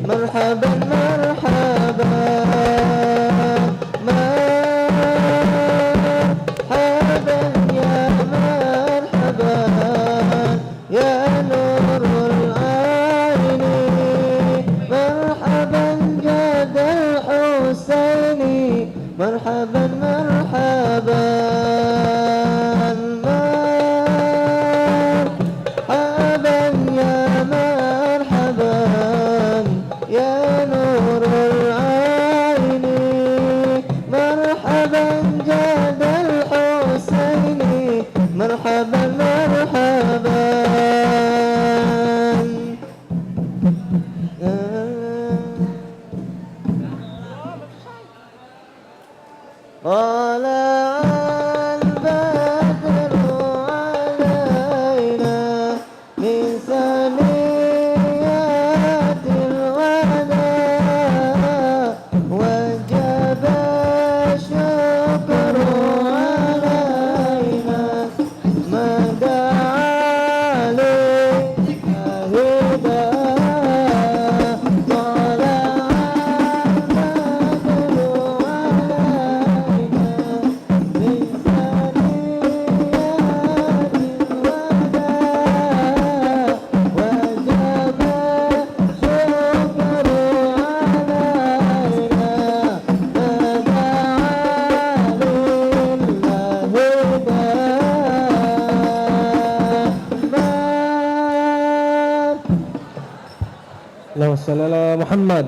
مرحبا مرحبا مرحبا يا مرحبا يا نور العين مرحبا جد الحسين مرحبا مرحبا مرحبا يا مرحبا يا نور العين مرحبا جد الحسين مرحبا مرحبا طلع البدر علينا من ثنيات الوداع وجب الشكر علينا ما دعا للهدى طلع اللهم صل على محمد.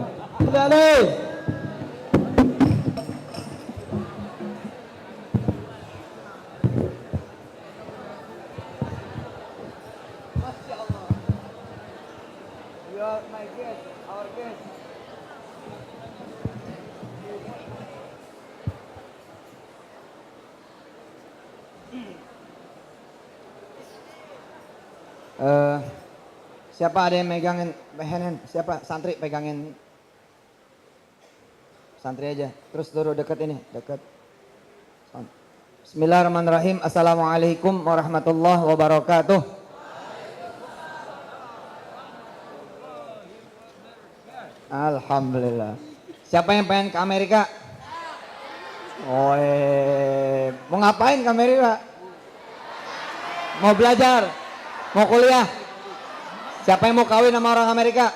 Siapa ada yang megangin hand? Siapa santri pegangin santri aja. Terus duduk dekat ini, dekat. Bismillahirrahmanirrahim. Assalamualaikum warahmatullahi wabarakatuh. Alhamdulillah. Siapa yang pengen ke Amerika? Oh, mau ngapain ke Amerika? Mau belajar? Mau kuliah? Siapa yang mau kawin sama orang Amerika?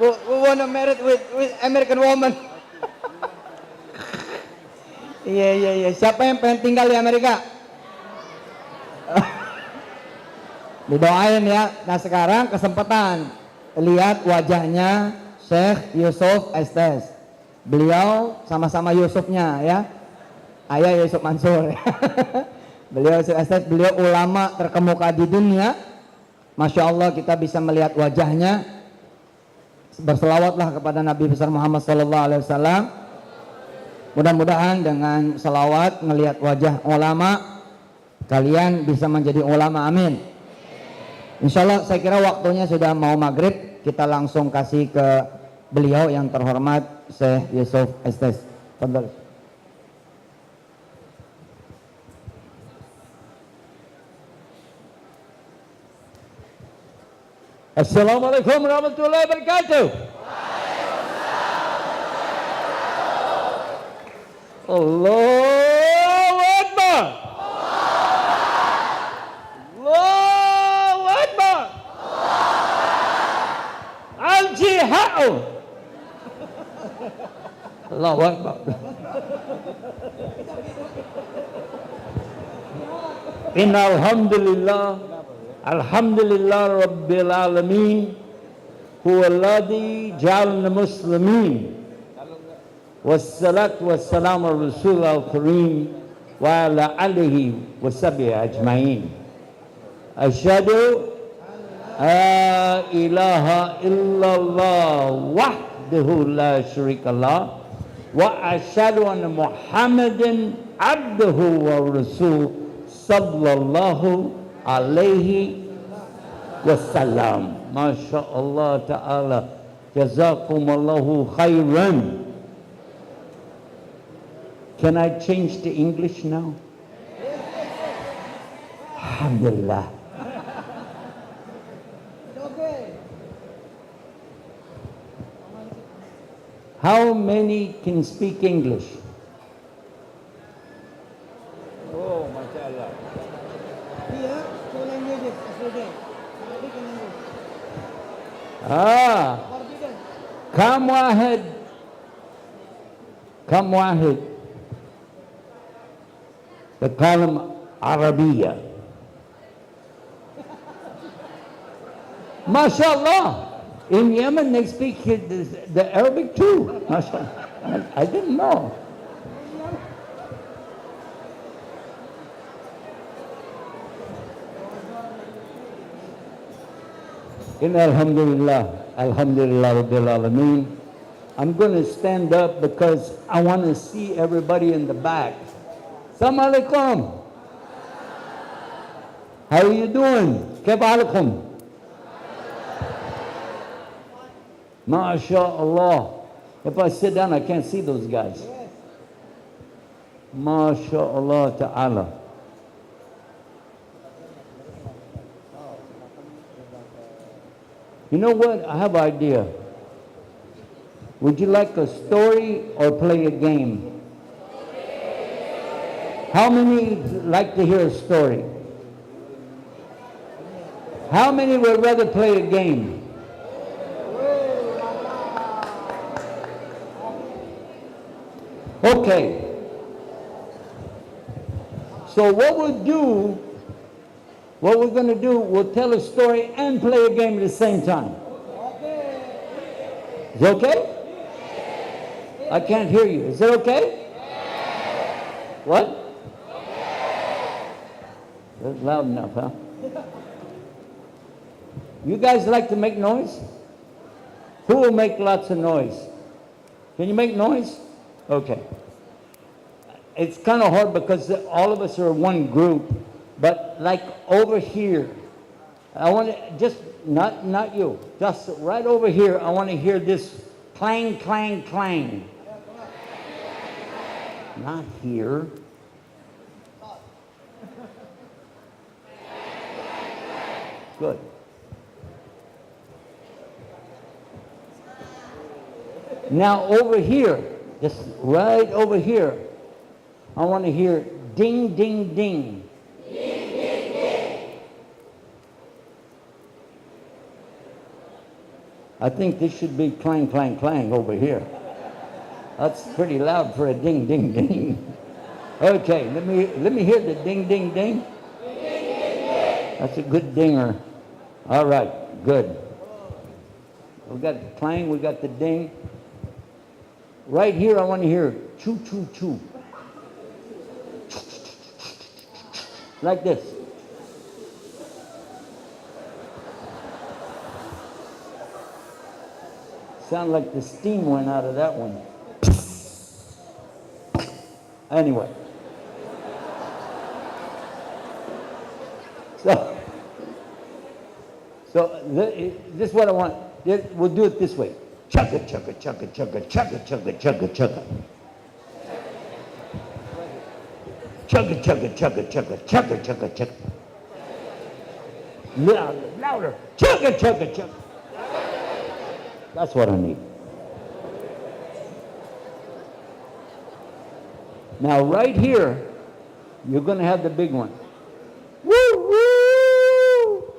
Who wanna marry with American woman? Iya. Siapa yang pengen tinggal di Amerika? Didoain ya. Nah sekarang kesempatan lihat wajahnya Syeikh Yusuf Estes. Beliau sama-sama Yusufnya ya. Ayah Yusuf Mansur. Beliau Yusuf Estes, beliau ulama terkemuka di dunia. Masya Allah kita bisa melihat wajahnya. Berselawatlah kepada Nabi besar Muhammad SAW. Mudah-mudahan dengan selawat melihat wajah ulama, kalian bisa menjadi ulama, amin. Insya Allah saya kira waktunya sudah mau maghrib. Kita langsung kasih ke beliau yang terhormat Syeikh Yusuf Estes. Pondok. Assalamualaikum warahmatullahi wabarakatuh. Allahu Akbar. Allahu Akbar. Al-jihad. Allahu Akbar. Innal hamdalillah. Alhamdulillah Rabbil Alamin Huwaladhi ja'alna muslimin Wassalatu wassalamu ala Rasul al-Karim Wa ala alihi wa sahbihi ajma'in Asyhadu la ilaha illallah wahdahu la syarikalah Wa asyhadu anna Muhammadan abduhu wa rasul Sallallahu alaihi wassalam. Masya Allah ta'ala. Jazakumullahu khairan. Can I change to English now? Alhamdulillah. How many can speak English? Oh, mashallah. Here, two languages student. Arabic and English. Ah, Forbidden. كم واحد كم واحد يتكلم عربية؟ ما شاء الله. In Yemen they speak the Arabic too. MashaAllah. I didn't know. Alhamdulillah, Alhamdulillah Rabbil Alameen. I'm going to stand up because I want to see everybody in the back. Assalamu alaikum. How are you doing? Kayf alaikum? MashaAllah. If I sit down, I can't see those guys. MashaAllah ta'ala. You know what? I have an idea. Would you like a story or play a game? How many like to hear a story? How many would rather play a game? Okay. So what we're going to do, we'll tell a story and play a game at the same time. Is it okay? I can't hear you. Is it okay? What? That's loud enough, huh? You guys like to make noise? Who will make lots of noise? Can you make noise? Okay. It's kind of hard because all of us are one group, but like over here, I want to just, not you, just right over here, I want to hear this clang, clang, clang. Not here. Good. Now over here, just right over here, I want to hear ding, ding, ding. Ding, ding, ding. I think this should be clang, clang, clang over here. That's pretty loud for a ding, ding, ding. Okay, let me hear the ding, ding, ding. Ding, ding, ding. That's a good dinger. All right, good. We got the clang, we got the ding. Right here, I want to hear choo, choo, choo. Like this. Sound like the steam went out of that one. Anyway. So this is what I want. We'll do it this way. Chugga, chugga, chugga, chugga, chugga, chugga, chugga, chugga. Chugga, chugga, chugga, chugga, chugga, chugga, chugga. Louder, louder. Chugga, chugga, chugga. That's what I need. Now right here, you're going to have the big one. Woo, woo!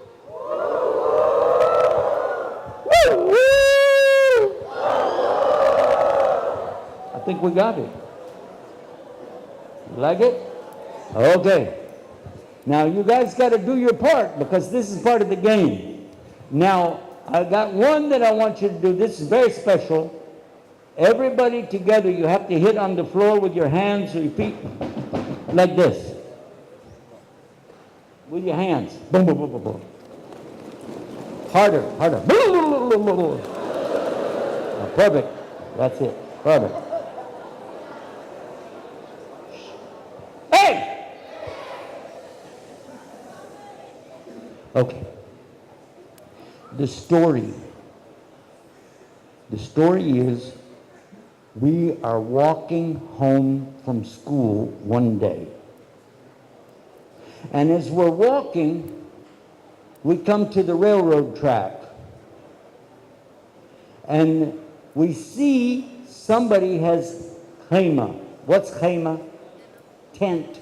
Woo, woo! I think we got it. You like it? Okay. Now you guys got to do your part because this is part of the game. Now, I got one that I want you to do. This is very special. Everybody together, you have to hit on the floor with your hands or your feet like this. With your hands. Boom, boom, boom, boom, boom. Harder, harder. Perfect. That's it. Perfect. Hey! Okay. The story is we are walking home from school one day. And as we're walking, we come to the railroad track. And we see somebody has khayma. What's khayma? Tent.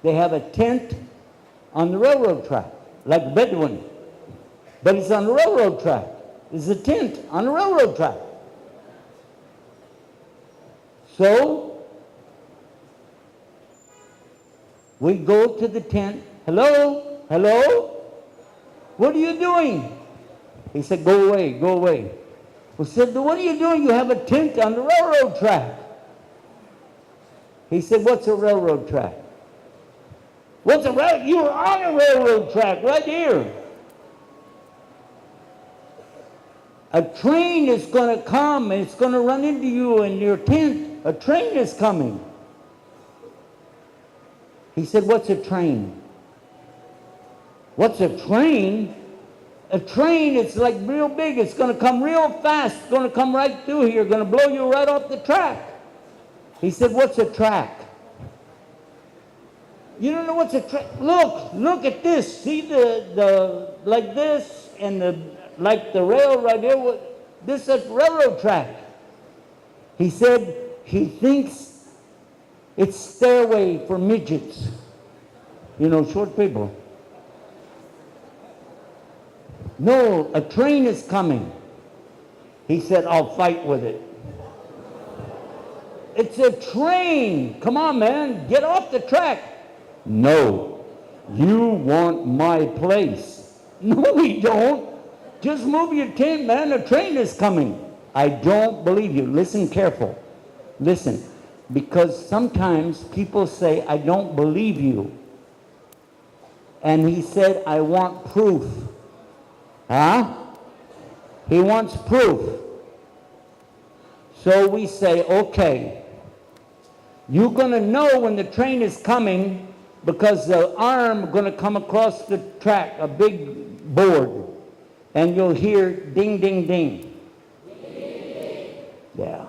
They have a tent on the railroad track, like Bedouin. But it's on the railroad track. It's a tent on the railroad track. So, we go to the tent. Hello? Hello? What are you doing? He said, go away, go away. We said, what are you doing? You have a tent on the railroad track. He said, what's a railroad track? What's a railroad? You were on a railroad track right here. A train is going to come and it's going to run into you in your tent. A train is coming. He said, what's a train? What's a train? A train, it's like real big. It's going to come real fast. It's going to come right through here. Going to blow you right off the track. He said, what's a track? You don't know what's a track? Look at this. See the like this and like the rail right here. This is a railroad track. He said he thinks it's stairway for midgets. You know, short people. No, a train is coming. He said, I'll fight with it. It's a train. Come on, man. Get off the track. No, you want my place. No, we don't. Just move your tent, man. A train is coming. I don't believe you. Listen careful. Listen. Because sometimes people say, I don't believe you. And he said, I want proof. Huh? He wants proof. So we say, okay, you're going to know when the train is coming because the arm going to come across the track, a big board, and you'll hear ding, ding, ding. Ding, ding, ding. Yeah.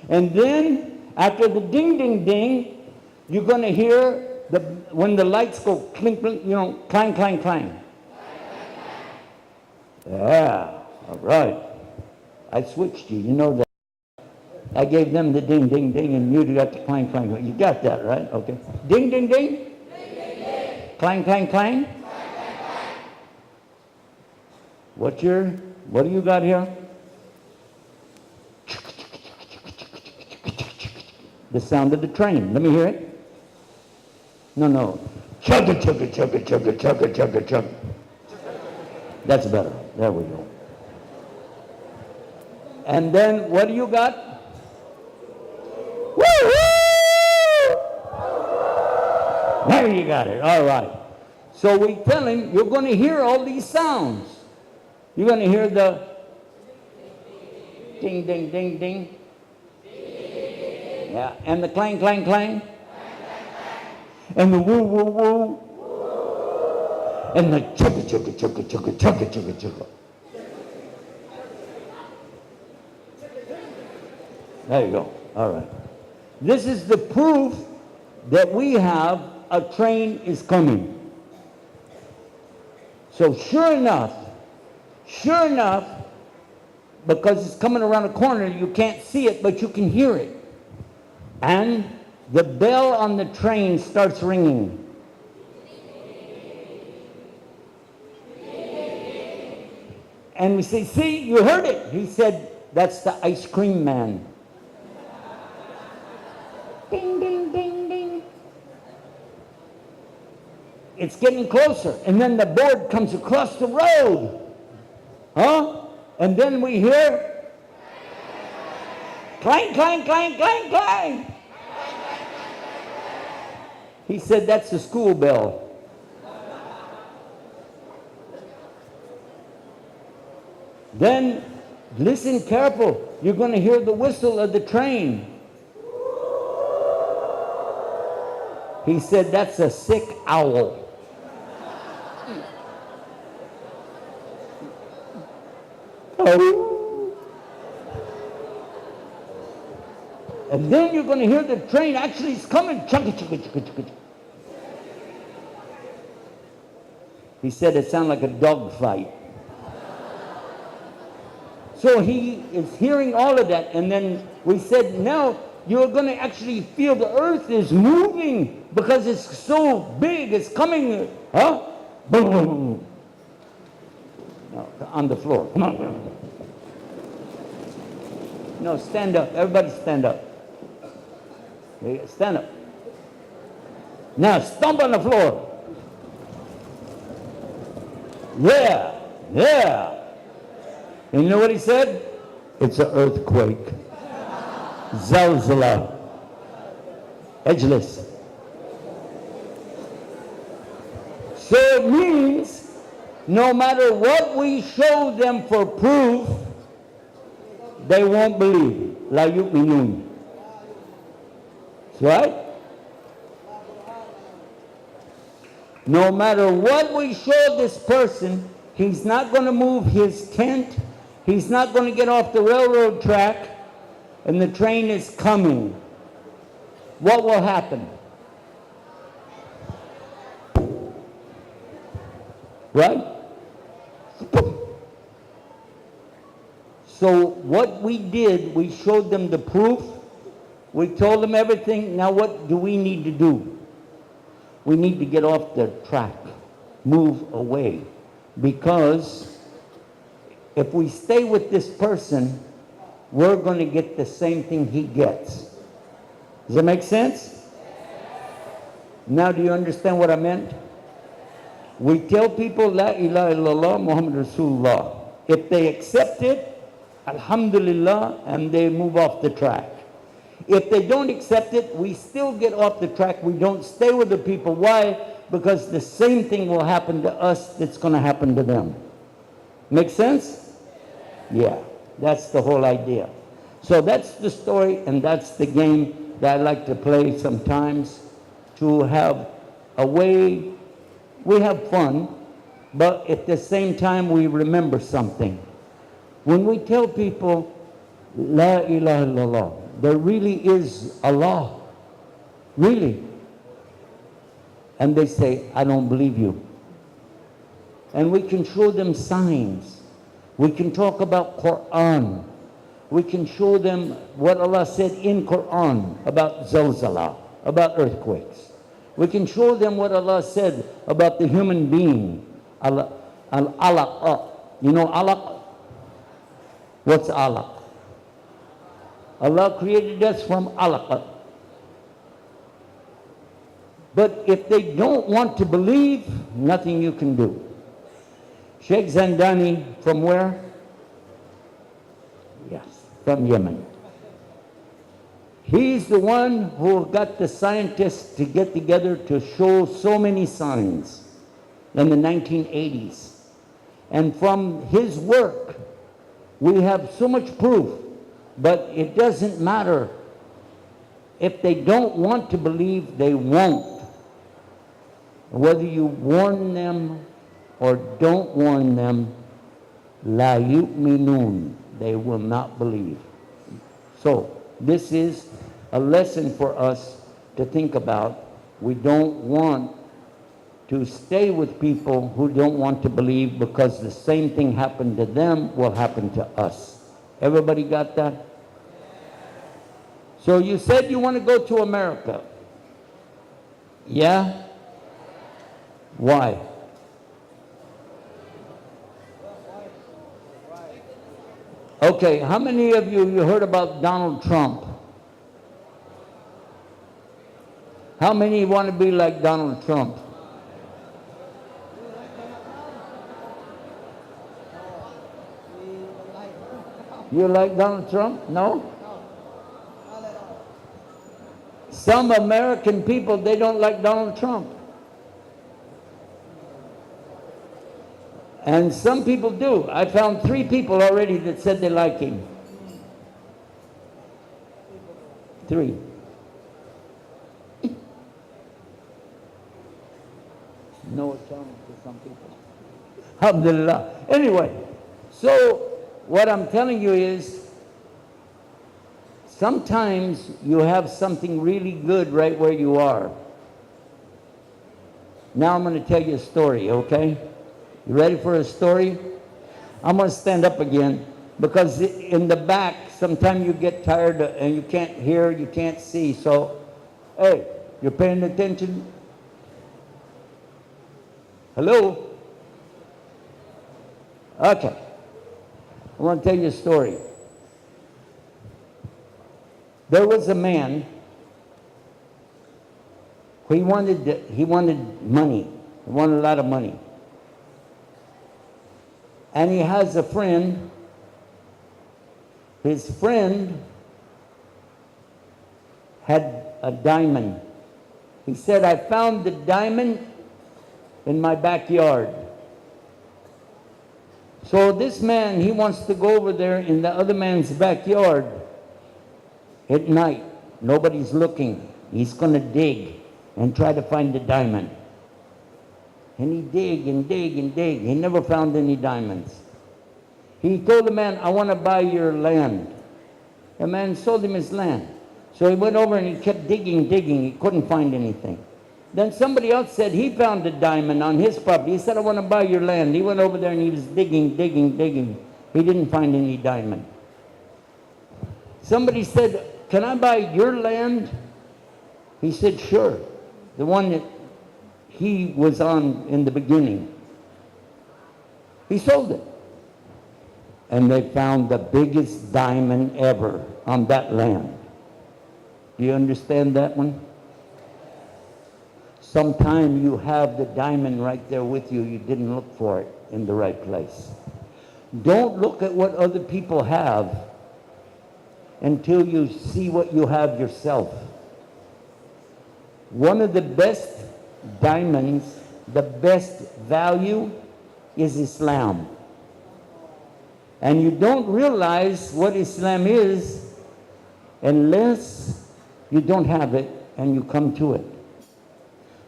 And then after the ding, ding, ding, you're going to hear when the lights go clink, clink, you know, clang, clang, clang. Yeah, all right. I switched you know that. I gave them the ding, ding, ding, and you got the clang, clang, clang. You got that, right? Okay. Ding, ding, ding. Ding, ding, ding. Clang, clang, clang. Clang, clang, clang. What do you got here? The sound of the train. Let me hear it. No. Chugga, chugga, chugga, chugga, chugga, chugga, chugga. That's better. There we go. And then what do you got? Woo-hoo! There you got it. All right. So we tell him, you're going to hear all these sounds. You're going to hear the ding, ding, ding, ding. Yeah. And the clang, clang, clang. And the woo, woo, woo. And the chugga, chugga, chugga, chugga, chugga, chugga, chugga. There you go. All right. This is the proof that we have a train is coming. So sure enough, because it's coming around the corner, you can't see it, but you can hear it. And the bell on the train starts ringing. And we say, see, you heard it. He said, that's the ice cream man. Ding, ding, ding, ding. It's getting closer. And then the board comes across the road. Huh? And then we hear clang, clang, clang, clang, clang. He said, that's the school bell. Then, listen careful. You're going to hear the whistle of the train. He said, that's a sick owl. Oh. And then you're going to hear the train. Actually, it's coming. Chugga, chugga, chugga, chugga. He said it sounded like a dog fight. So he is hearing all of that, and then we said, now you're going to actually feel the earth is moving because it's so big, it's coming, huh? Boom. No, on the floor. Come on. No, stand up. Everybody stand up. Stand up. Now stomp on the floor. Yeah, yeah. And you know what he said? It's an earthquake. Zalzala. Edgeless. So it means no matter what we show them for proof, they won't believe. La yu'minun. That's right? No matter what we show this person, he's not going to move his tent. He's not going to get off the railroad track, and the train is coming. What will happen? Right? So what we did, we showed them the proof. We told them everything. Now what do we need to do? We need to get off the track, move away. Because if we stay with this person, we're going to get the same thing he gets. Does that make sense? Now do you understand what I meant? We tell people, La ilaha illallah Muhammad Rasulullah. If they accept it, Alhamdulillah, and they move off the track. If they don't accept it, we still get off the track. We don't stay with the people. Why? Because the same thing will happen to us that's going to happen to them. Make sense? Yeah, that's the whole idea. So that's the story, and that's the game that I like to play sometimes, to have a way. We have fun, but at the same time we remember something. When we tell people, La ilaha illallah, there really is Allah. Really. And they say, I don't believe you. And we can show them signs. We can talk about Qur'an. We can show them what Allah said in Qur'an about zalzala, about earthquakes. We can show them what Allah said about the human being. Al-alaq. You know alaq? What's alaq? Allah created us from alaq. But if they don't want to believe, nothing you can do. Sheikh Zandani, from where? Yes, from Yemen. He's the one who got the scientists to get together to show so many signs in the 1980s. And from his work, we have so much proof, but it doesn't matter. If they don't want to believe, they won't. Whether you warn them or don't warn them, la yu'minun, they will not believe. So this is a lesson for us to think about. We don't want to stay with people who don't want to believe, because the same thing happened to them will happen to us. Everybody got that? So you said you want to go to America. Yeah? Why? Okay, how many of you heard about Donald Trump? How many want to be like Donald Trump? You like Donald Trump? No? Some American people, they don't like Donald Trump. And some people do. I found 3 people already that said they like him. 3. No challenge to some people. Alhamdulillah. Anyway, so what I'm telling you is, sometimes you have something really good right where you are. Now I'm going to tell you a story, okay? You ready for a story? I'm going to stand up again. Because in the back, sometimes you get tired and you can't hear, you can't see. So, hey, you're paying attention? Hello? Okay. I want to tell you a story. There was a man, he wanted money. He wanted a lot of money. And he has a friend. His friend had a diamond. He said, I found the diamond in my backyard. So this man, he wants to go over there in the other man's backyard at night. Nobody's looking. He's going to dig and try to find the diamond. And he dig and dig and dig. He never found any diamonds. He told the man, I want to buy your land. The man sold him his land. So he went over and he kept digging. He couldn't find anything. Then somebody else said he found a diamond on his property. He said, I want to buy your land. He went over there and he was digging. He didn't find any diamond. Somebody said, can I buy your land? He said, sure. The one that he was on in the beginning. He sold it. And they found the biggest diamond ever on that land. Do you understand that one? Sometime you have the diamond right there with you. You didn't look for it in the right place. Don't look at what other people have until you see what you have yourself. One of the best diamonds, the best value is Islam. And you don't realize what Islam is unless you don't have it and you come to it.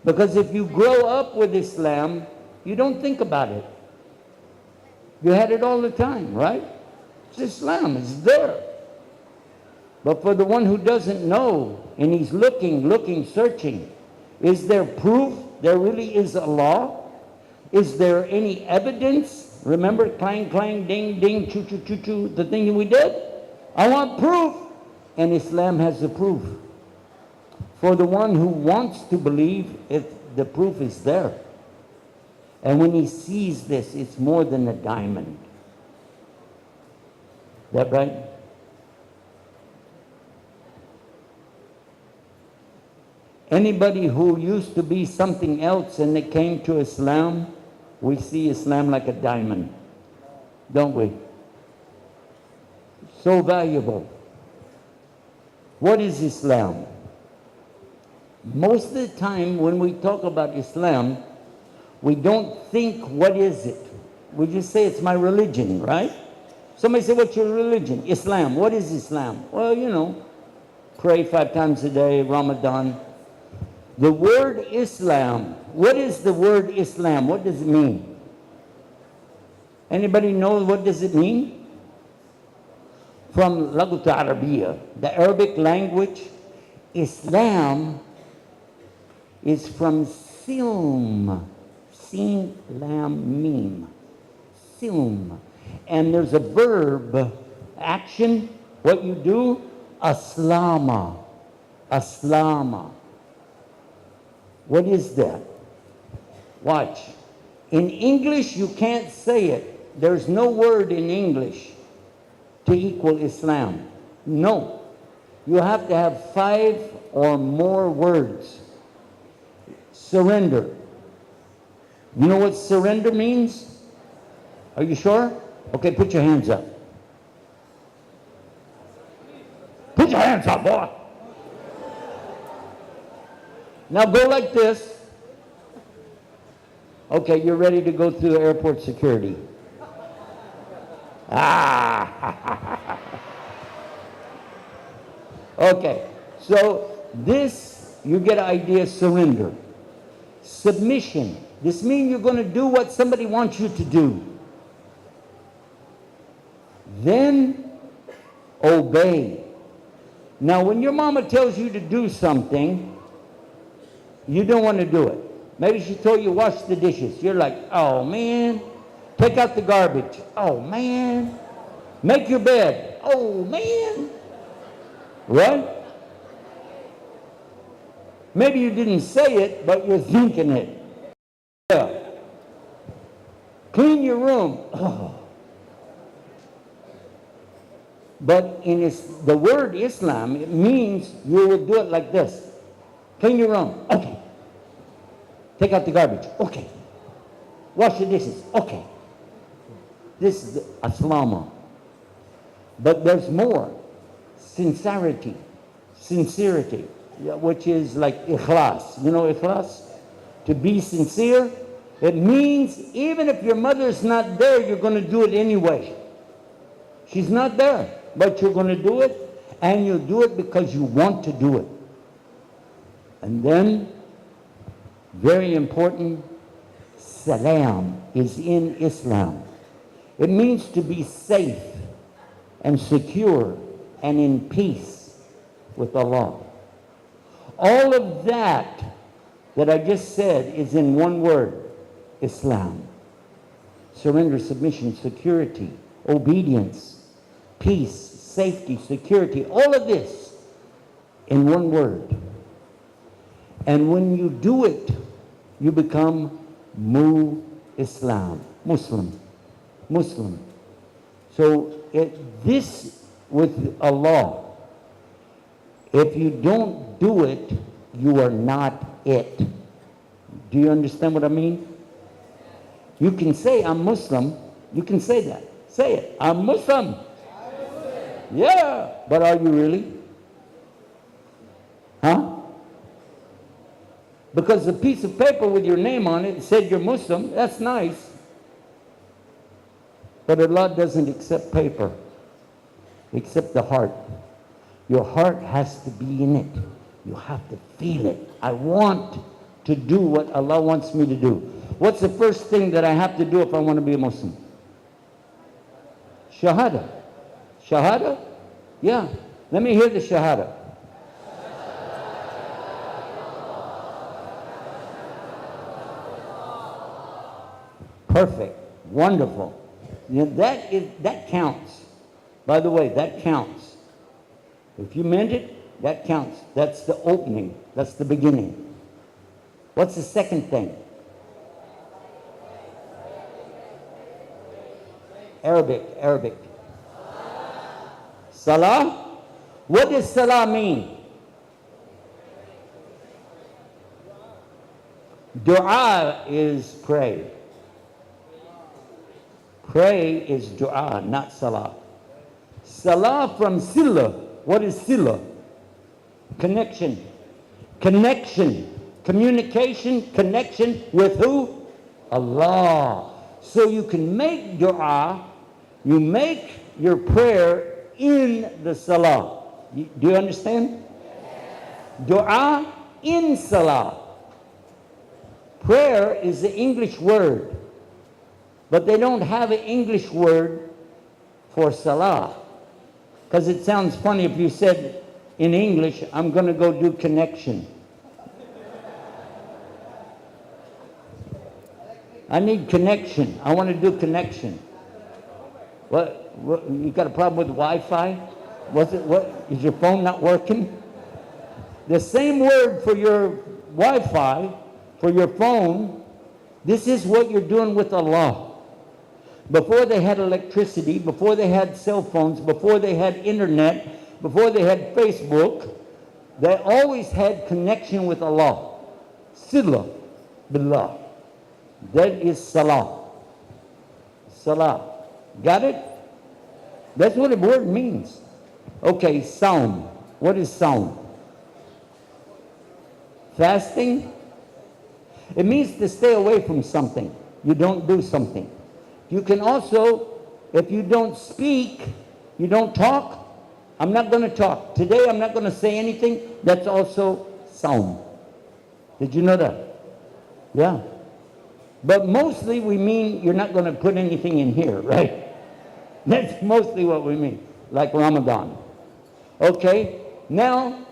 Because if you grow up with Islam, you don't think about it. You had it all the time, right? It's Islam, it's there. But for the one who doesn't know, and he's looking, searching, is there proof there really is a law? Is there any evidence? Remember, clang, clang, ding, ding, choo, choo, choo, choo, the thing we did? I want proof. And Islam has the proof. For the one who wants to believe, the proof is there. And when he sees this, it's more than a diamond. Is that right? Anybody who used to be something else and they came to Islam, we see Islam like a diamond, don't we? So valuable. What is Islam? Most of the time when we talk about Islam, we don't think, what is it? We just say it's my religion, right? Somebody say, what's your religion? Islam. What is Islam? Well, you know, pray 5 times a day, Ramadan. The word Islam, what is the word Islam? What does it mean? Anybody know what does it mean? From Laghut Arabiya, the Arabic language, Islam is from silm, sin, lam, mim, silm. And there's a verb, action, what you do, aslama, aslama. What is that? Watch. In English, you can't say it. There's no word in English to equal Islam. No. You have to have 5 or more words. Surrender. You know what surrender means? Are you sure? Okay, put your hands up. Put your hands up, boy. Now go like this. Okay, you're ready to go through airport security. Ah. Okay, so this, you get an idea, surrender. Submission. This means you're going to do what somebody wants you to do. Then obey. Now, when your mama tells you to do something, you don't want to do it. Maybe she told you wash the dishes. You're like, oh man, take out the garbage. Oh man, Make your bed. Oh, man. Right? Maybe you didn't say it, but you're thinking it. Yeah. Clean your room. Oh. But in the word Islam, it means you will do it like this. Clean your room. Okay. Take out the garbage. Okay. Wash the dishes. Okay. This is Aslama. But there's more. Sincerity, which is like ikhlas. You know ikhlas? To be sincere. It means even if your mother's not there, you're going to do it anyway. She's not there, but you're going to do it, and you'll do it because you want to do it. And then, very important, salam is in Islam. It means to be safe and secure and in peace with Allah. All of that I just said is in one word, Islam. Surrender, submission, security, obedience, peace, safety, security, all of this in one word. And when you do it, you become Muslim. So this with Allah, if you don't do it, you are not it. Do you understand what I mean? You can say, I'm Muslim. You can say that. Say it. I'm Muslim. Yeah. But are you really? Huh? Because the piece of paper with your name on it said you're Muslim. That's nice. But Allah doesn't accept paper. Except the heart. Your heart has to be in it. You have to feel it. I want to do what Allah wants me to do. What's the first thing that I have to do if I want to be a Muslim? Shahada. Shahada? Yeah. Let me hear the Shahada. Perfect. Wonderful. You know, that counts. By the way, that counts. If you meant it, that counts. That's the opening. That's the beginning. What's the second thing? Arabic. Salah? What does salah mean? Dua is pray. Pray is dua, not salah. Salah from sila. What is sila? Connection. Communication, connection with who? Allah. So you can make dua, you make your prayer in the salah. Do you understand? Dua in salah. Prayer is the English word, but they don't have an English word for salah. Because it sounds funny if you said in English, I'm going to go do connection. I need connection. I want to do connection. What you got a problem with Wi-Fi? What is your phone not working? The same word for your Wi-Fi, for your phone, this is what you're doing with Allah. Before they had electricity, before they had cell phones, before they had internet, before they had Facebook, they always had connection with Allah. Sila billah. That is salah. Salah. Got it? That's what the word means. Okay, saum. What is saum? Fasting? It means to stay away from something. You don't do something. You can also, if you don't speak, you don't talk, I'm not going to talk. Today I'm not going to say anything. That's also saum. Did you know that? Yeah. But mostly we mean you're not going to put anything in here, right? That's mostly what we mean, like Ramadan. Okay, now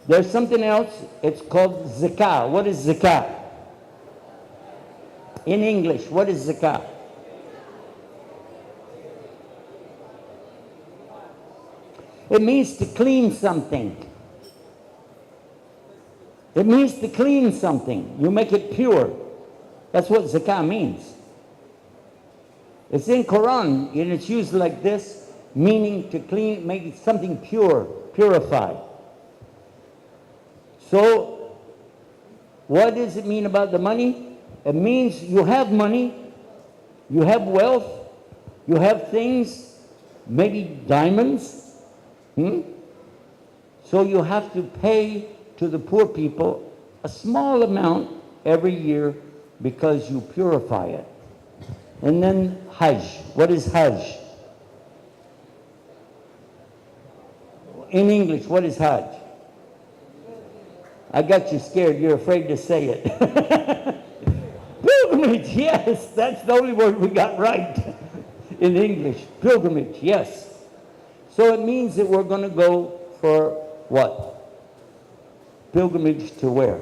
there's something else. It's called zakah. What is zakah? In English, what is zakah? It means to clean something. It means to clean something. You make it pure. That's what zakah means. It's in Quran and it's used like this, meaning to clean, make something pure, purified. So, what does it mean about the money? It means you have money, you have wealth, you have things, maybe diamonds. So you have to pay to the poor people a small amount every year because you purify it. And then Hajj. What is Hajj? In English, what is Hajj? I got you scared. You're afraid to say it. Pilgrimage, yes. That's the only word we got right in English. Pilgrimage, yes. So it means that we're going to go for what? Pilgrimage to where?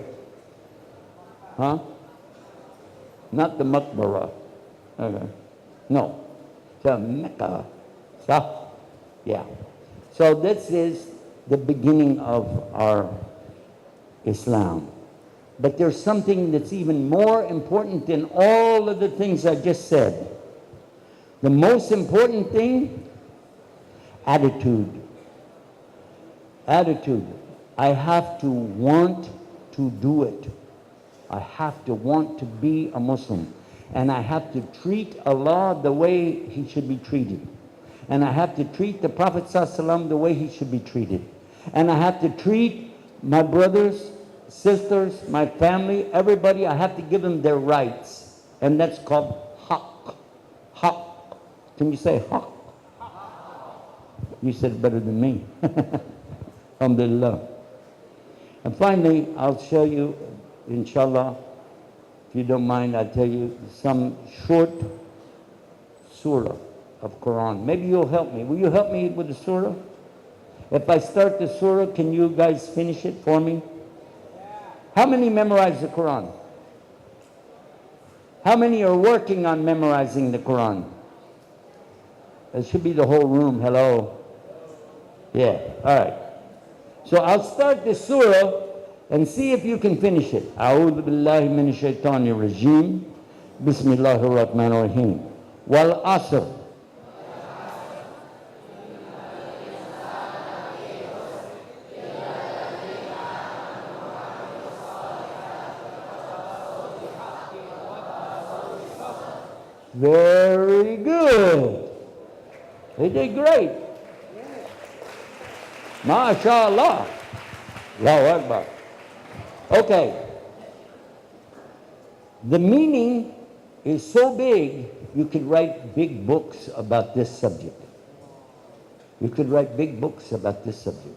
Huh? Not the Maqbara. Okay. No. To Mecca. So, yeah. So this is the beginning of our Islam. But there's something that's even more important than all of the things I just said. The most important thing, attitude. Attitude. I have to want to do it. I have to want to be a Muslim. And I have to treat Allah the way He should be treated. And I have to treat the Prophet ﷺ the way he should be treated. And I have to treat my brothers, sisters, my family, everybody, I have to give them their rights. And that's called haqq. Haqq. Can you say haqq? You said it better than me. Alhamdulillah. And finally, I'll show you, inshallah, if you don't mind, I'll tell you some short surah of Quran. Maybe you'll help me. Will you help me with the surah? If I start the surah, can you guys finish it for me? How many memorize the Quran? How many are working on memorizing the Quran? It should be the whole room. Hello? Yeah, all right. So I'll start the surah and see if you can finish it. A'udhu billahi minash shaitanir rajim. Bismillahir rahmanir rahim. Wal asr. Very good. They did great. MashaAllah. Allahu Akbar. Okay. The meaning is so big, you could write big books about this subject. You could write big books about this subject.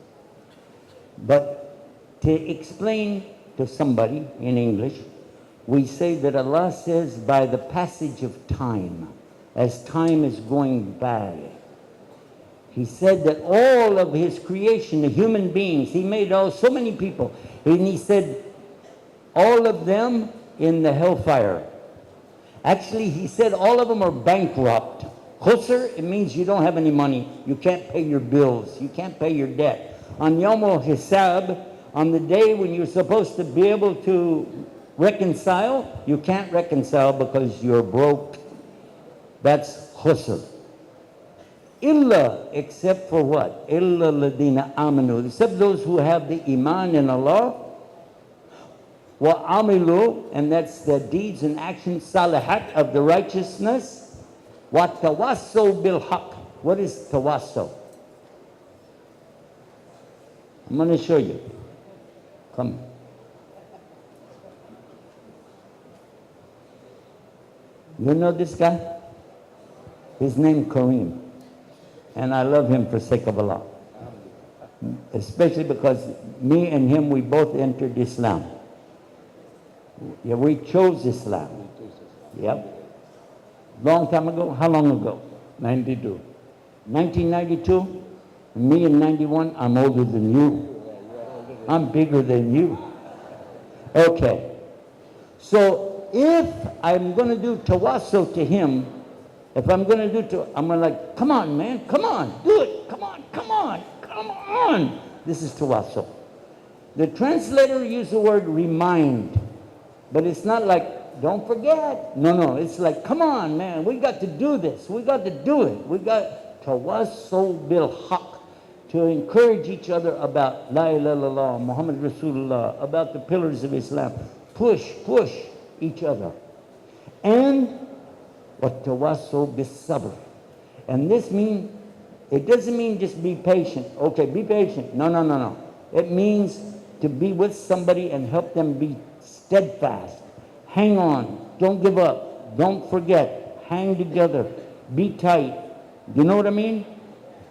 But to explain to somebody in English, we say that Allah says by the passage of time, as time is going by, He said that all of His creation, the human beings, He made so many people, and He said all of them in the hellfire. Actually, He said all of them are bankrupt. Khusr, it means you don't have any money. You can't pay your bills. You can't pay your debt. On Yawm al-Hisab, on the day when you're supposed to be able to reconcile, you can't reconcile because you're broke. That's khusr. Illa, except for what? Illa ladina amanu, except those who have the iman in Allah. Wa amilu, and that's the deeds and actions, salihat, of the righteousness. Wa tawassaw bil haqq. What is tawassaw? I'm going to show you. Come. You know this guy? His name Kareem. And I love him for sake of Allah. Especially because me and him, we both entered Islam. Yeah, we chose Islam. Yep. Long time ago? How long ago? 92. 1992? Me in 91, I'm older than you. I'm bigger than you. Okay. So if I'm going to do tawassul to him, if I'm going to do I'm going to come on, man, come on, do it, come on, come on. This is tawassul. The translator used the word remind, but it's not like, don't forget. No, it's like, come on, man, we got to do this. We got to do it. We got tawassul bil haq, to encourage each other about La ilaha illallah, Muhammad Rasulullah, about the pillars of Islam. Push each other. And what tawassul bis sabr. And this means, it doesn't mean just be patient. Okay, be patient. No. It means to be with somebody and help them be steadfast. Hang on. Don't give up. Don't forget. Hang together. Be tight. You know what I mean?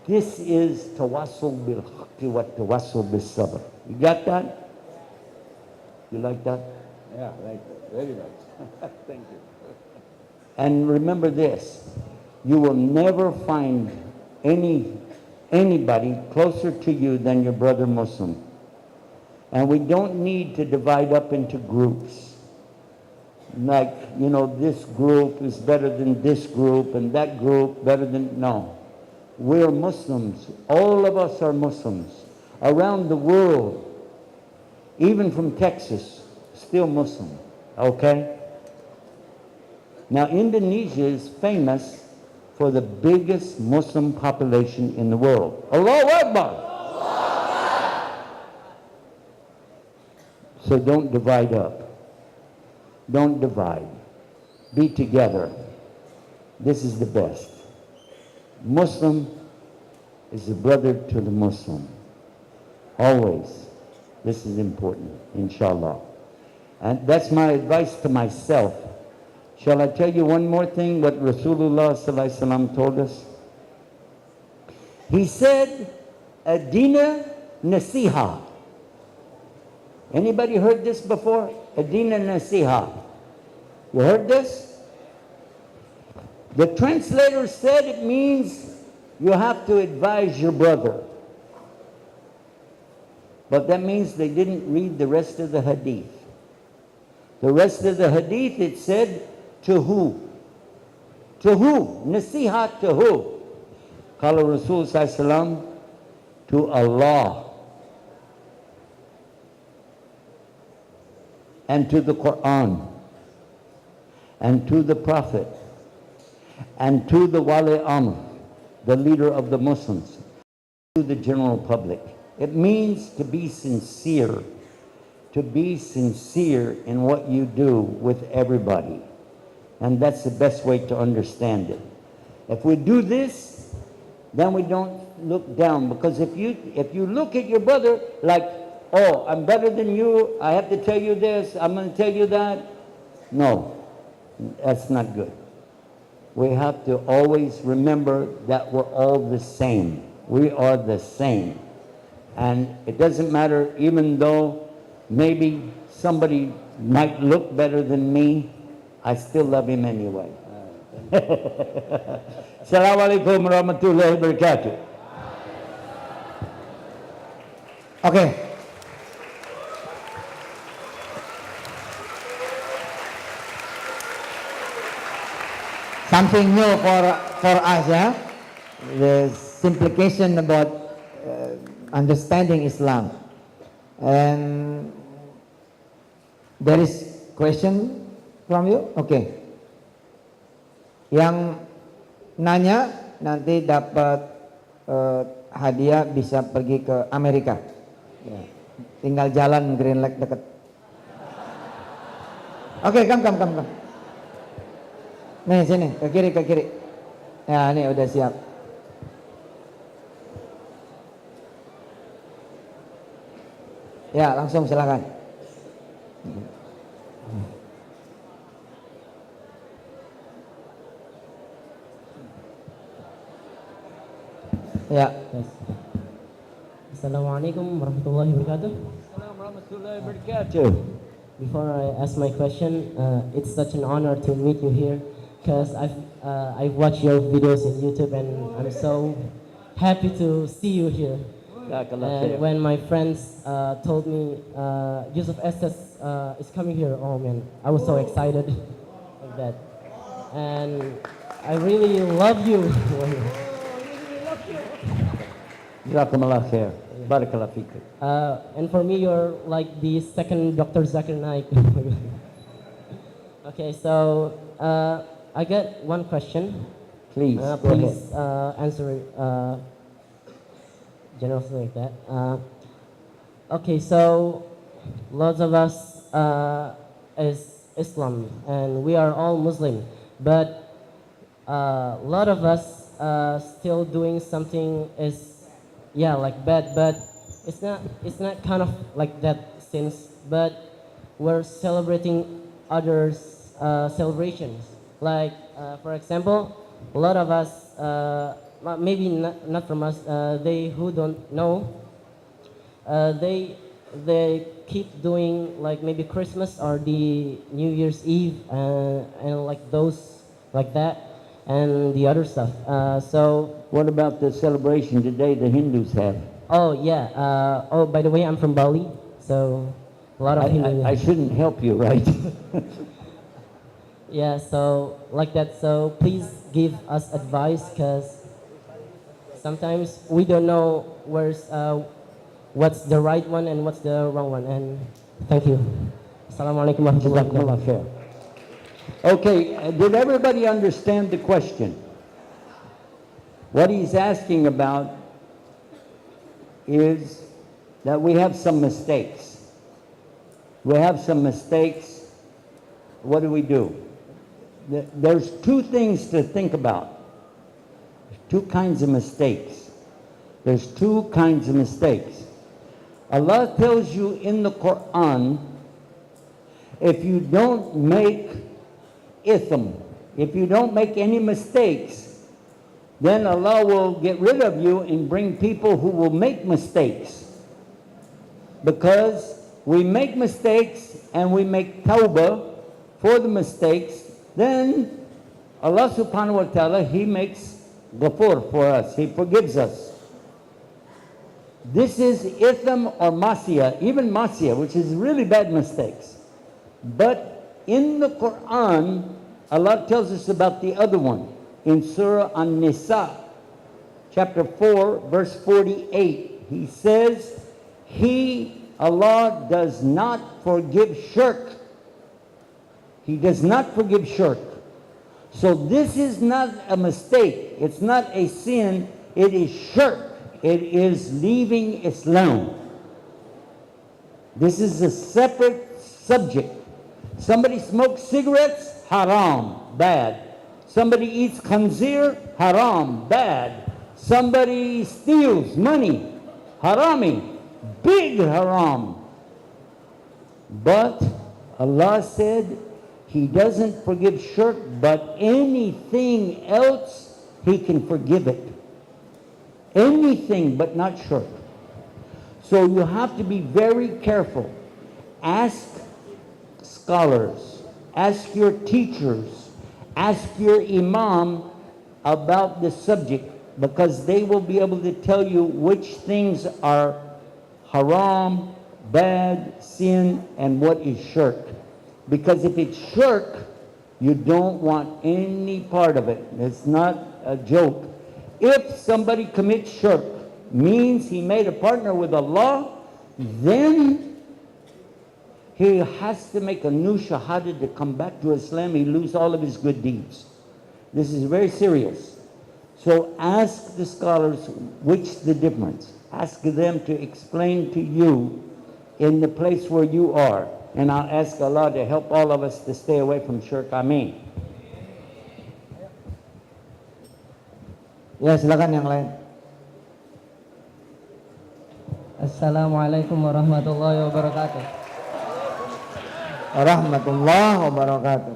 This is tawassul bil haqqi wa tawassul bis sabr. You got that? You like that? Yeah, right. Very right. Thank you. And remember this, you will never find anybody closer to you than your brother Muslim. And we don't need to divide up into groups. Like, this group is better than this group and that group better than, no. We're Muslims. All of us are Muslims. Around the world, even from Texas, still Muslim. Okay? Now, Indonesia is famous for the biggest Muslim population in the world. Allahu Akbar! So don't divide up. Don't divide. Be together. This is the best. Muslim is a brother to the Muslim. Always. This is important, inshallah. And that's my advice to myself. Shall I tell you one more thing, what Rasulullah sallallahu alaihi wasallam told us? He said, Adina nasiha. Anybody heard this before? Adina nasiha. You heard this? The translator said it means you have to advise your brother. But that means they didn't read the rest of the hadith. The rest of the hadith, it said, to who? To who? Nasiha to who? Qala Rasul sallallahu alaihi wasallam, to Allah. And to the Qur'an. And to the Prophet. And to the Wali Amr, the leader of the Muslims. To the general public. It means to be sincere. To be sincere in what you do with everybody. And that's the best way to understand it. If we do this, then we don't look down. Because if you look at your brother like, oh, I'm better than you, I have to tell you this, I'm going to tell you that. No, that's not good. We have to always remember that we're all the same. We are the same. And it doesn't matter, even though maybe somebody might look better than me, I still love him anyway. Assalamu alaikum warahmatullahi wabarakatuh. Okay. Something new for us, yeah? The simplification about understanding Islam. And there is question from you? Okay. Yang nanya nanti dapat hadiah, bisa pergi ke Amerika. Ya. Tinggal jalan Green Lake dekat. Oke, come. Nih sini, ke kiri. Ya, ini udah siap. Ya, langsung silakan. Ya. Yes. Assalamualaikum warahmatullahi wabarakatuh. Assalamu warahmatullahi wabarakatuh. Before I ask my question, it's such an honor to meet you here because I've watched your videos in YouTube and I'm so happy to see you here. And when my friends told me Yusuf Estes is coming here, oh man, I was so excited like that. And I really love you. Jazakumullah khair. Barakallah feek. And for me, you're like the second Dr. Zakir Naik. Okay, so I got one question. Please, go ahead. Please answer it generously like that. Okay, so lots of us is Islam, and we are all Muslim, but a lot of us still doing something is, yeah, like bad, but it's not kind of like that since, but we're celebrating others' celebrations. Like, for example, a lot of us, maybe not from us, they who don't know, they keep doing like maybe Christmas or the New Year's Eve and like those like that and the other stuff. So What about the celebration today the Hindus have? oh yeah. Oh, by the way, I'm from Bali, so a lot of Hindu. I shouldn't help you, right? Yeah, so like that. So please give us advice, because sometimes we don't know what's the right one and what's the wrong one. And thank you. Assalamualaikum warahmatullahi Jazakumullah wabarakatuh. khair. Okay, did everybody understand the question? What he's asking about is that we have some mistakes. We have some mistakes. What do? There's two things to think about. Two kinds of mistakes. There's two kinds of mistakes. Allah tells you in the Qur'an, if you don't make ithm, if you don't make any mistakes, then Allah will get rid of you and bring people who will make mistakes. Because we make mistakes and we make tawbah for the mistakes, then Allah subhanahu wa ta'ala, He makes ghafur for us. He forgives us. This is ithm or masiyah, even masiyah, which is really bad mistakes. But in the Qur'an, Allah tells us about the other one. In Surah An-Nisa, chapter 4, verse 48, He says, Allah does not forgive shirk. He does not forgive shirk. So this is not a mistake. It's not a sin. It is shirk. It is leaving Islam. This is a separate subject. Somebody smokes cigarettes, haram, bad. Somebody eats khanzir, haram, bad. Somebody steals money, harami, big haram. But Allah said He doesn't forgive shirk, but anything else He can forgive it. Anything but not shirk. So you have to be very careful. Ask scholars, ask your teachers, ask your imam about the subject, because they will be able to tell you which things are haram, bad, sin, and what is shirk. Because if it's shirk, you don't want any part of it. It's not a joke. If somebody commits shirk, means he made a partner with Allah, then he has to make a new shahada to come back to Islam. He lose all of his good deeds. This is very serious. So ask the scholars which the difference. Ask them to explain to you in the place where you are. And I'll ask Allah to help all of us to stay away from shirk. Ameen. Ya, silakan yang lain. Assalamualaikum warahmatullahi wabarakatuh. Warahmatullahi wabarakatuh.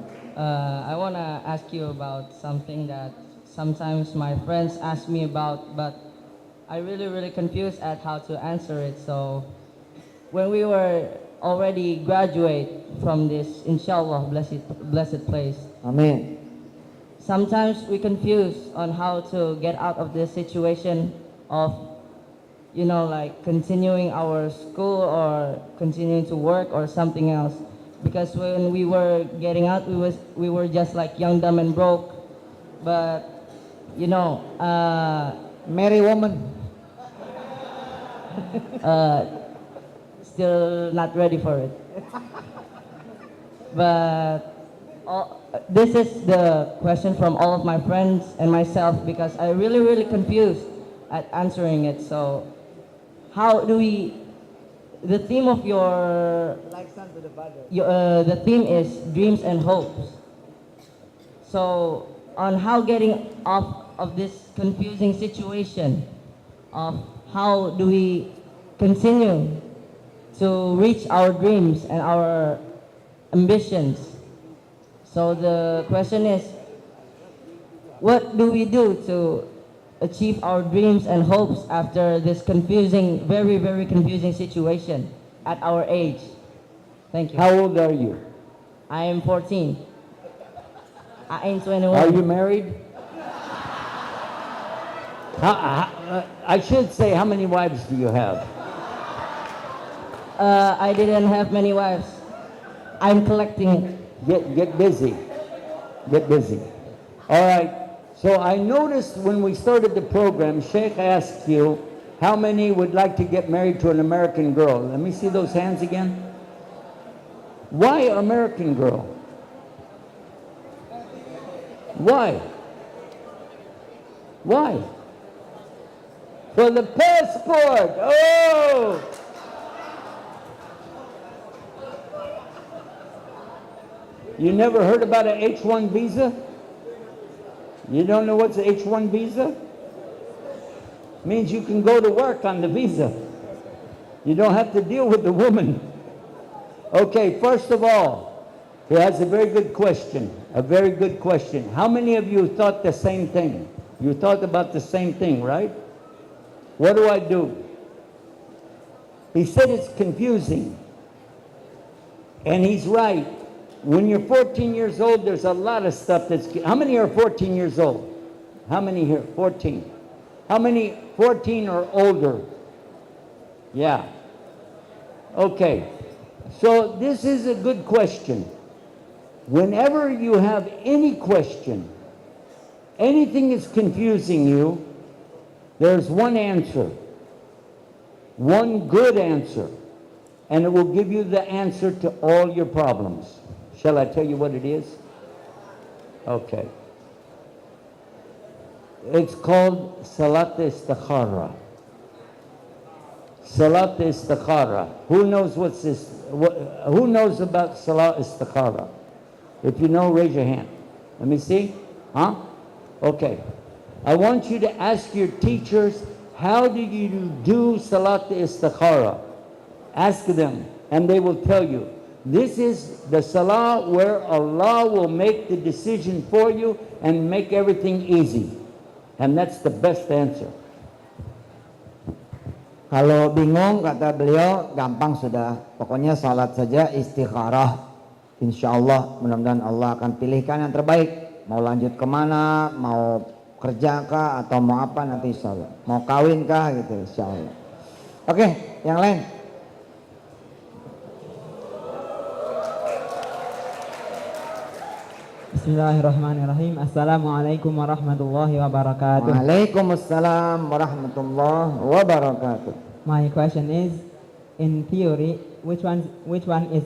I want to ask you about something that sometimes my friends ask me about, but I really confused at how to answer it. So when we were already graduate from this, inshallah, blessed place, Amin. sometimes we confuse on how to get out of this situation of, like continuing our school or continuing to work or something else. Because when we were getting out, we were just like young, dumb, and broke. But Marry woman. Still not ready for it. But this is the question from all of my friends and myself because I really confused at answering it. So how do we, the theme of the theme is dreams and hopes. So on how getting off of this confusing situation of how do we continue to reach our dreams and our ambitions. So the question is, what do we do to achieve our dreams and hopes after this confusing, very confusing situation at our age? Thank you. How old are you? I am 14. I am 21. Are you married? I should say, how many wives do you have? I didn't have many wives. I'm collecting it. Get busy. Get busy. All right. So I noticed when we started the program, Sheikh asked you, how many would like to get married to an American girl? Let me see those hands again. Why American girl? Why? Why? For the passport. Oh! You never heard about an H-1 visa? You don't know what's an H-1 visa? Means you can go to work on the visa. You don't have to deal with the woman. Okay, first of all, he has a very good question. A very good question. How many of you thought the same thing? You thought about the same thing, right? What do I do? He said it's confusing. And he's right. When you're 14 years old, there's a lot of stuff that's... How many are 14 years old? How many here? 14. How many 14 or older? Yeah. Okay. So this is a good question. Whenever you have any question, anything is confusing you, there's one answer. One good answer. And it will give you the answer to all your problems. Shall I tell you what it is? Okay. It's called Salat Istikhara. Salat Istikhara. Who knows what's this? Who knows about Salat Istikhara? If you know, raise your hand. Let me see. Huh? Okay. I want you to ask your teachers, how do you do Salat Istikhara? Ask them, and they will tell you. This is the salah where Allah will make the decision for you and make everything easy. And that's the best answer. Kalau bingung, kata beliau, gampang sudah. Pokoknya salat saja istikharah. Insya Allah, mudah-mudahan Allah akan pilihkan yang terbaik. Mau lanjut kemana, mau kerja kah, atau mau apa nanti insya Allah. Mau kawin kah, gitu insya Allah. Oke, yang lain. Bismillahirrahmanirrahim. Assalamualaikum warahmatullahi wabarakatuh. Waalaikumsalam warahmatullahi wabarakatuh. My question is, in theory, which one is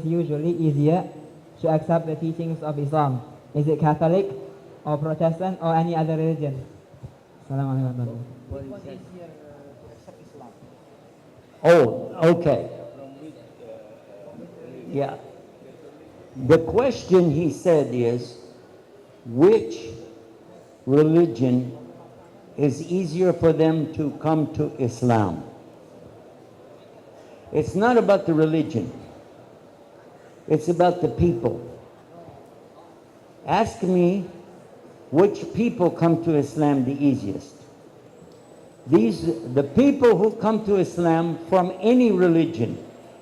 usually easier to accept the teachings of Islam? Is it Catholic or Protestant or any other religion? Assalamualaikum warahmatullahi wabarakatuh. Oh, okay. Yeah. The question he said is, which religion is easier for them to come to Islam? It's not about the religion. It's about the people. Ask me which people come to Islam the easiest. The people who come to Islam from any religion,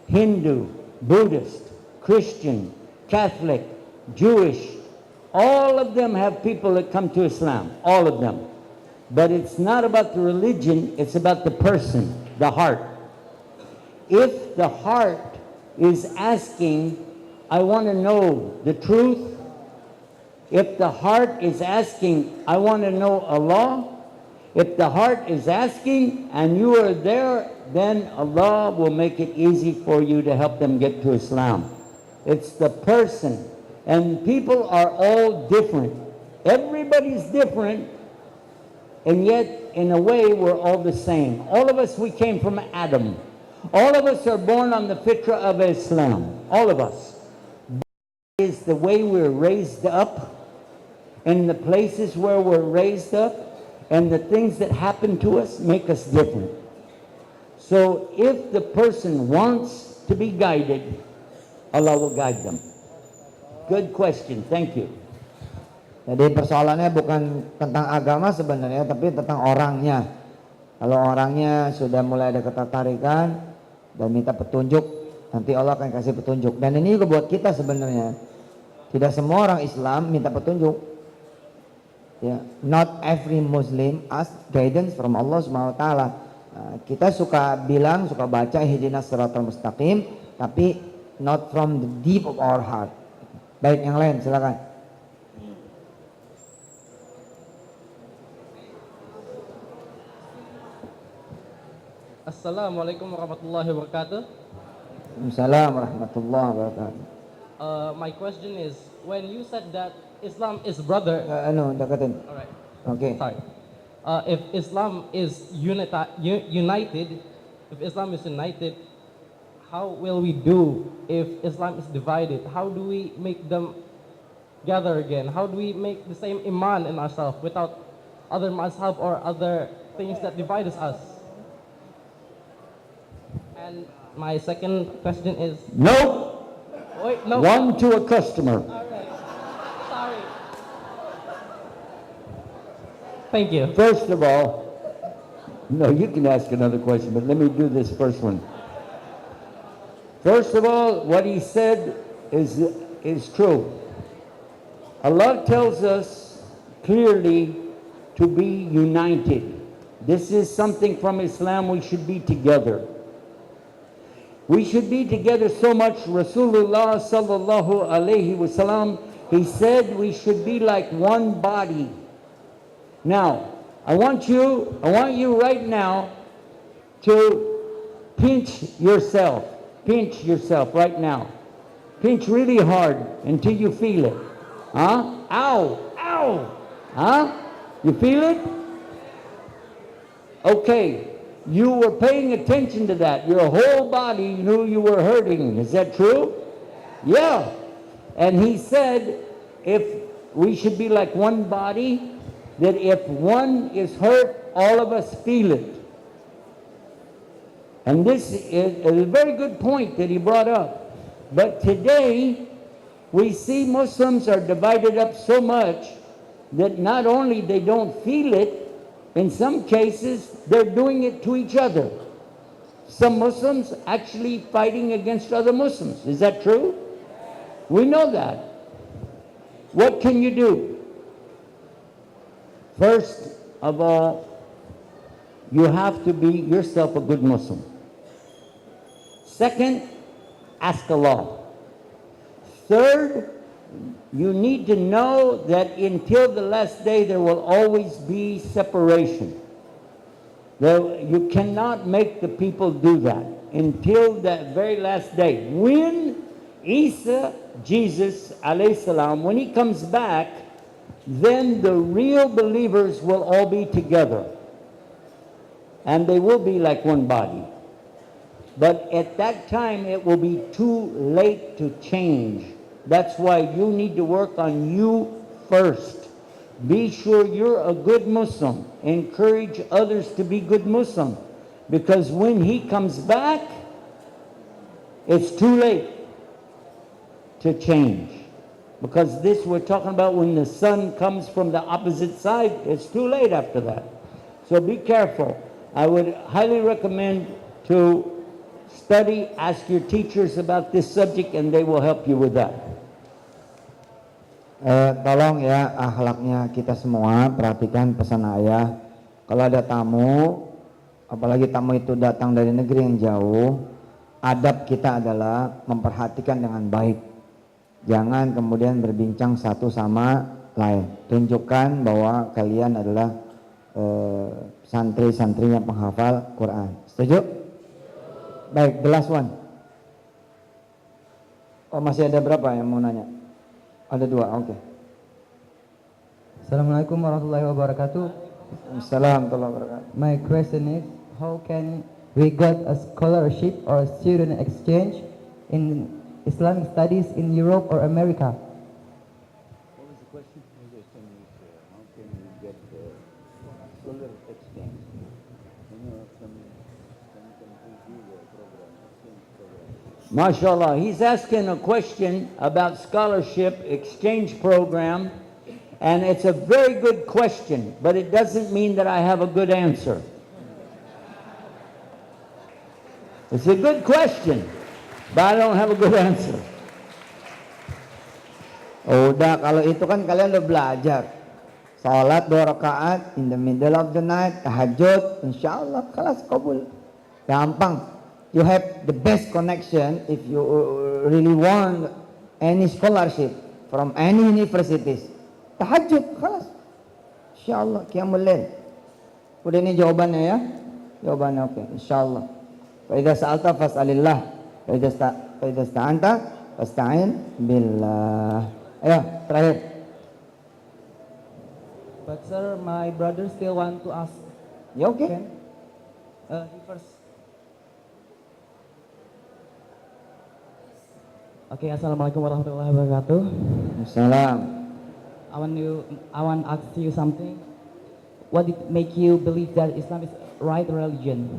Hindu, Buddhist, Christian, Catholic, Jewish, all of them have people that come to Islam, all of them. But it's not about the religion, it's about the person, the heart. If the heart is asking, I want to know the truth, if the heart is asking, I want to know Allah, If the heart is asking and you are there, then Allah will make it easy for you to help them get to Islam. It's the person. And people are all different. Everybody's different, and yet in a way we're all the same. All of us, we came from Adam. All of us are born on the fitrah of Islam. All of us. It's the way we're raised up, and the places where we're raised up, and the things that happen to us make us different. So if the person wants to be guided, Allah will guide them. Good question. Thank you. Jadi persoalannya bukan tentang agama sebenarnya, tapi tentang orangnya. Kalau orangnya sudah mulai ada ketertarikan dan minta petunjuk, nanti Allah akan kasih petunjuk. Dan ini juga buat kita sebenarnya. Tidak semua orang Islam minta petunjuk. Ya, not every Muslim ask guidance from Allah Subhanahu wa taala. Kita suka bilang, suka baca ihdinas siratal mustaqim, tapi not from the deep of our heart. Baik, yang lain silakan. Assalamualaikum warahmatullahi wabarakatuh. Assalamualaikum warahmatullahi wabarakatuh. My question is, when you said that Islam is brother, Deketin. all right, Oke. sorry. If Islam is united, how will we do if Islam is divided? How do we make them gather again? How do we make the same iman in ourselves without other mazhab or other things that divide us? And my second question is... No. Wait, no. One to a customer. All right. Sorry. Thank you. First of all, no, you can ask another question, but let me do this first one. First of all, what he said is true. Allah tells us clearly to be united. This is something from Islam. We should be together. We should be together so much. Rasulullah sallallahu alaihi wasallam, he said we should be like one body. Now, I want you right now to pinch yourself. Pinch yourself right now. Pinch really hard until you feel it. Huh? Ow! Ow! Huh? You feel it? Okay. You were paying attention to that. Your whole body knew you were hurting. Is that true? Yeah. And he said, if we should be like one body, that if one is hurt, all of us feel it. And this is a very good point that he brought up. But today, we see Muslims are divided up so much that not only they don't feel it, in some cases, they're doing it to each other. Some Muslims actually fighting against other Muslims. Is that true? We know that. What can you do? First of all, you have to be yourself a good Muslim. Second, ask Allah. Third, you need to know that until the last day there will always be separation. You cannot make the people do that until that very last day. When Isa, Jesus alayhi salam, when he comes back, then the real believers will all be together. And they will be like one body. But at that time it will be too late to change. That's why you need to work on you first. Be sure you're a good Muslim. Encourage others to be good Muslim. Because when he comes back, it's too late to change. Because this we're talking about when the sun comes from the opposite side, it's too late after that. So be careful. I would highly recommend to study, ask your teachers about this subject, and they will help you with that. Tolong ya akhlaknya kita semua, perhatikan pesan ayah. Kalau ada tamu, apalagi tamu itu datang dari negeri yang jauh, adab kita adalah memperhatikan dengan baik. Jangan kemudian berbincang satu sama lain. Tunjukkan bahwa kalian adalah santri-santrinya penghafal Quran. Setuju? Baik, the last one. Oh, masih ada berapa yang mau nanya? Ada 2, oke. Assalamualaikum warahmatullahi wabarakatuh. Assalamualaikum warahmatullahi wabarakatuh. My question is, how can we get a scholarship or student exchange in Islamic studies in Europe or America? What was the question? The question is, how can we get scholar exchange? Some countries do the program, exchange program. MashaAllah, he's asking a question about scholarship exchange program, and it's a very good question, but it doesn't mean that I have a good answer. It's a good question, but I don't have a good answer. Udah, kalau itu kan kalian udah belajar. Salat 2 rakaat in the middle of the night, tahajud, insyaallah kelas kabul. Gampang. You have the best connection if you really want any scholarship from any universities. Tahajud, kelas. Insyaallah qiyamul lail. Udah, ini jawabannya ya. Jawabannya oke, insyaallah. Fa idza sa'alta fas'alillah. Fa idza sta'anta fasta'in billah. Ayo, terakhir. But sir, my brother still want to ask. Ya oke. He first. Okay, assalamualaikum warahmatullahi wabarakatuh. Salam. I want to ask you something. What did make you believe that Islam is right religion?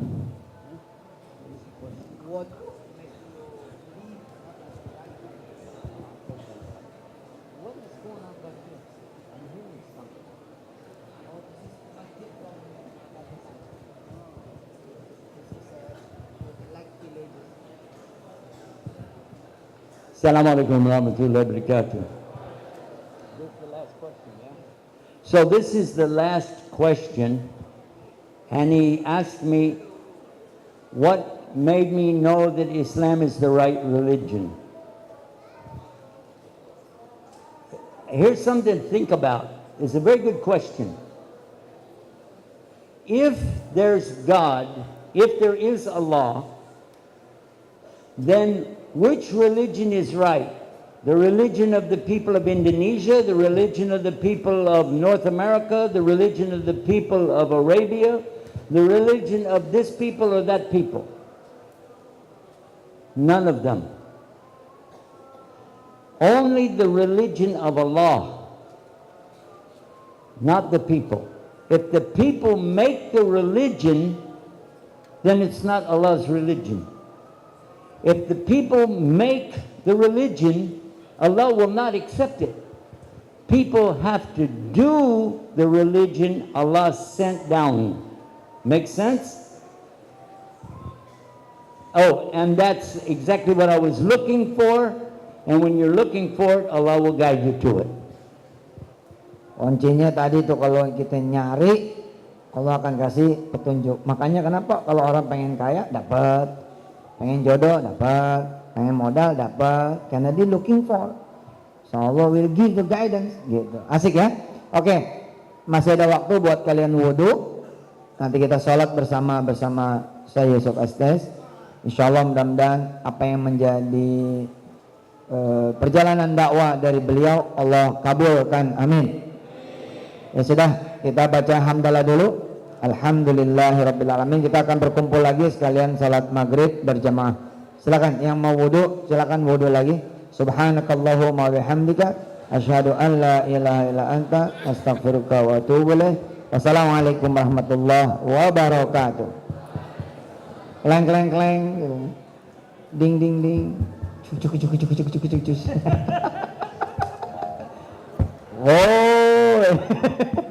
Assalamualaikum warahmatullahi wabarakatuh. So this is the last question, and he asked me what made me know that Islam is the right religion. Here's something to think about. It's a very good question. If there's God, if there is Allah, then which religion is right? The religion of the people of Indonesia, the religion of the people of North America, the religion of the people of Arabia, the religion of this people or that people? None of them. Only the religion of Allah, not the people. If the people make the religion, then it's not Allah's religion. If the people make the religion, Allah will not accept it. People have to do the religion Allah sent down. Make sense? Oh, and that's exactly what I was looking for. And when you're looking for it, Allah will guide you to it. Kuncinya tadi tuh kalau kita nyari, Allah akan kasih petunjuk. Makanya kenapa kalau orang pengen kaya dapat, pengen jodoh dapat, pengen modal dapat, karena dia looking for. So Allah will give the guidance gitu. Asik ya? Oke. Masih ada waktu buat kalian wudu. Nanti kita sholat bersama Syeikh Yusuf Estes. Insyaallah mudah-mudahan apa yang menjadi perjalanan dakwah dari beliau Allah kabulkan. Amin. Ya sudah, kita baca hamdalah dulu. Alhamdulillahirrabbilalamin. Kita akan berkumpul lagi sekalian salat maghrib berjamaah. Silakan yang mau wudu, silakan wudu lagi. Subhanakallahumma wa bihamdika asyhadu an la ilaha illa anta astaghfiruka wa atubu ilaik. Wassalamualaikum warahmatullahi wabarakatuh. Kleng kleng kleng. Ding ding ding. Cuk cuk cuk cuk cuk cuk cuk cuk. Wow.